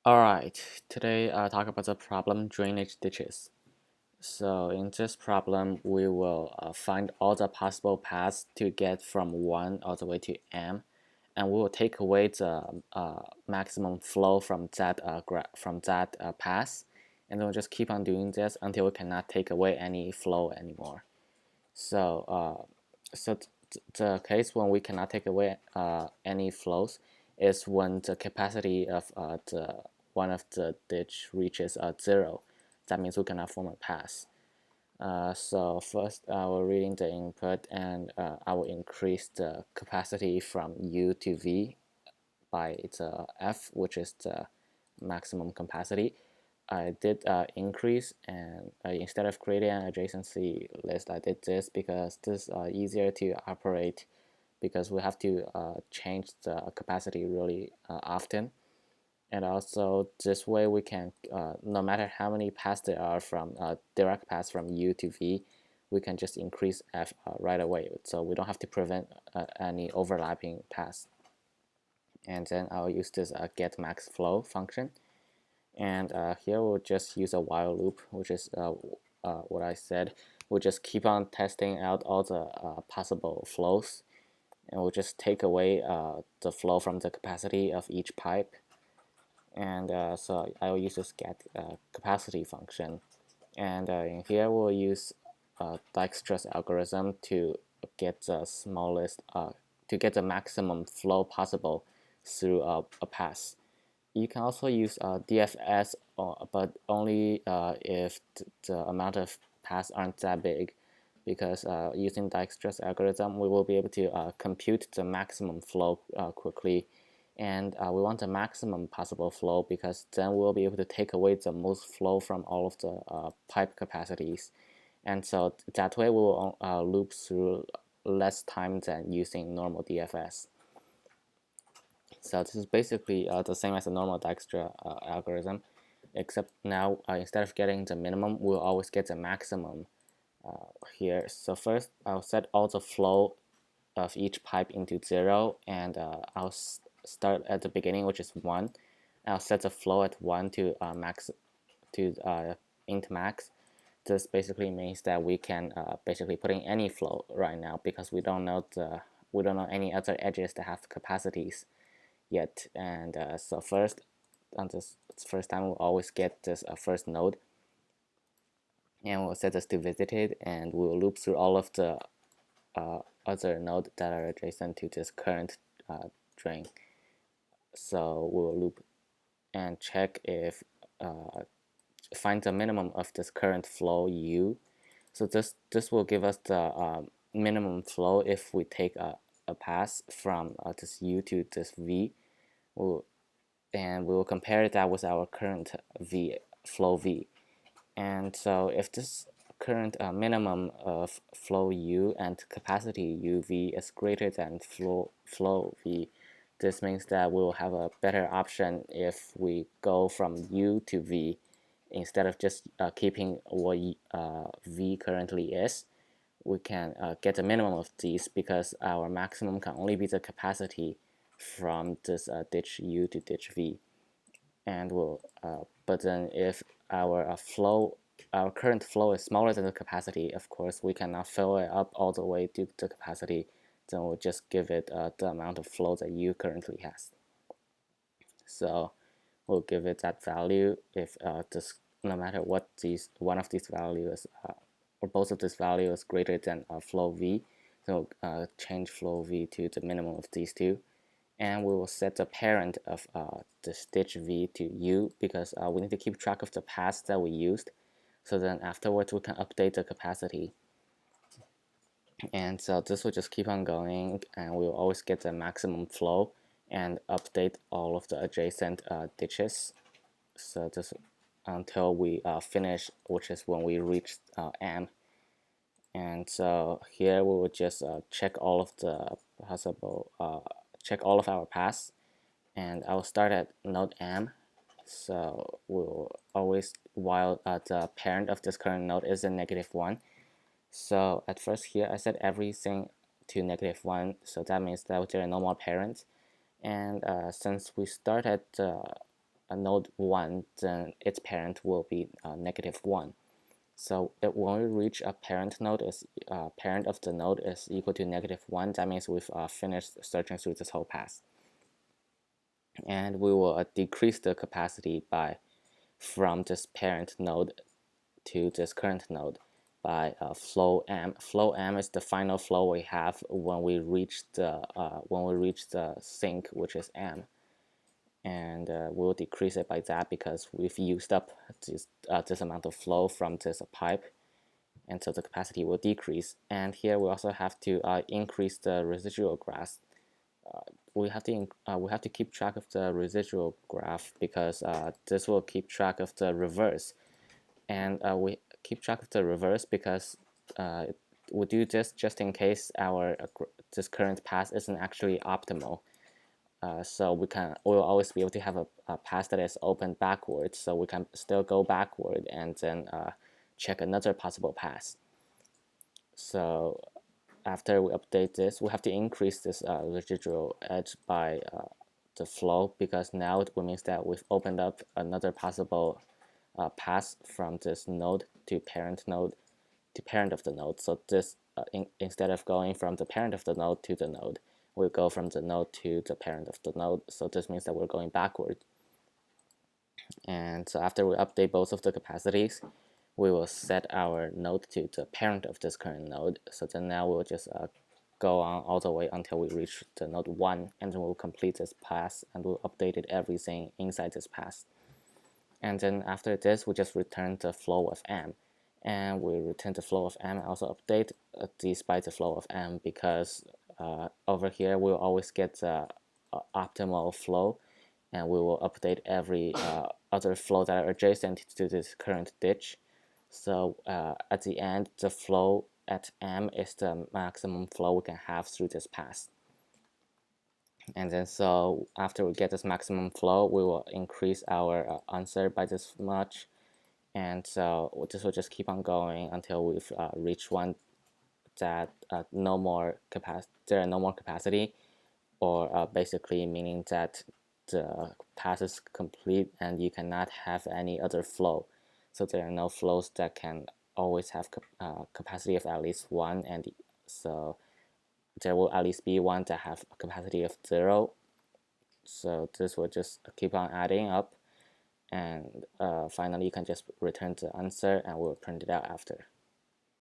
Alright, today I'll talk about the problem drainage ditches. So in this problem, we will find all the possible paths to get from 1 all the way to m, and we will take away the maximum flow from that path, and then we'll just keep on doing this until we cannot take away any flow anymore. So the case when we cannot take away any flows is when the capacity of the one of the ditch reaches 0. That means we cannot form a path. So first I will reading the input, and I will increase the capacity from U to V by the F, which is the maximum capacity. I did increase, and instead of creating an adjacency list, I did this because this is easier to operate, because we have to change the capacity really often. And also this way we can, no matter how many paths there are from direct paths from U to V, we can just increase F right away, so we don't have to prevent any overlapping paths. And then I'll use this get max flow function, and here we'll just use a while loop, which is what I said. We'll just keep on testing out all the possible flows, and we'll just take away the flow from the capacity of each pipe. And so I will use this get capacity function, and in here we'll use Dijkstra's algorithm to get the smallest to get the maximum flow possible through a path. You can also use DFS, but only if the amount of paths aren't that big, because using Dijkstra's algorithm, we will be able to compute the maximum flow quickly. And we want the maximum possible flow, because then we'll be able to take away the most flow from all of the pipe capacities. And so that way we will loop through less time than using normal DFS. So this is basically the same as a normal Dijkstra algorithm, except now instead of getting the minimum, we'll always get the maximum here. So first I'll set all the flow of each pipe into 0, and I'll start at the beginning, which is 1. I'll set the flow at 1 to max to int max. This basically means that we can basically put in any flow right now, because we don't know any other edges that have capacities yet. And so first, on this first time, we'll always get this first node, and we'll set this to visited, and we'll loop through all of the other nodes that are adjacent to this current drain. So we'll loop and check if find the minimum of this current flow U. So this will give us the minimum flow if we take a path from this U to this V. And we will compare that with our current flow V. And so if this current minimum of flow U and capacity UV is greater than flow V, this means that we'll have a better option if we go from U to V instead of just keeping what V currently is. We can get the minimum of these, because our maximum can only be the capacity from this ditch U to ditch V. And but then if our current flow is smaller than the capacity, of course we cannot fill it up all the way to the capacity. Then we'll just give it the amount of flow that U currently has. So we'll give it that value if no matter what one of these values or both of these values is greater than flow V. So change flow V to the minimum of these two, and we will set the parent of the stitch V to U, because we need to keep track of the paths that we used, so then afterwards we can update the capacity. And so this will just keep on going, and we will always get the maximum flow and update all of the adjacent ditches. So just until we finish, which is when we reach M. And so here we will just check all of the possible check all of our paths, and I will start at node M. So we'll always, while the parent of this current node is in -1. So at first here I set everything to -1, so that means that there are no more parents. And since we start at node 1, then its parent will be -1. So when we reach a parent node is parent of the node is equal to -1, that means we've finished searching through this whole path. And we will decrease the capacity from this parent node to this current node by flow m. Flow m is the final flow we have when we reach the sink, which is m, and we'll decrease it by that because we've used up this amount of flow from this pipe, and so the capacity will decrease. And here we also have to increase the residual graph. We have to keep track of the residual graph because this will keep track of the reverse, and we keep track of the reverse because we do this just in case this current path isn't actually optimal. So we'll always be able to have a path that is open backwards, so we can still go backward and then check another possible path. So after we update this, we have to increase this residual edge by the flow, because now it means that we've opened up another possible path from this node to parent of the node. So this instead of going from the parent of the node to the node, we'll go from the node to the parent of the node. So this means that we're going backward. And so after we update both of the capacities, we will set our node to the parent of this current node. So then now we'll just go on all the way until we reach the node 1, and then we'll complete this path and we'll update everything inside this path. And then after this, we just return the flow of m. And we return the flow of m and also update despite the flow of m, because over here we'll always get the optimal flow, and we will update every other flow that are adjacent to this current ditch. So at the end, the flow at m is the maximum flow we can have through this path. And then so after we get this maximum flow, we will increase our answer by this much, and so this will just keep on going until we've reached one that there are no more capacity, or basically meaning that the path is complete and you cannot have any other flow. So there are no flows that can always have capacity of at least 1, and so there will at least be one that have a capacity of 0. So this will just keep on adding up, and finally you can just return the answer and we'll print it out after.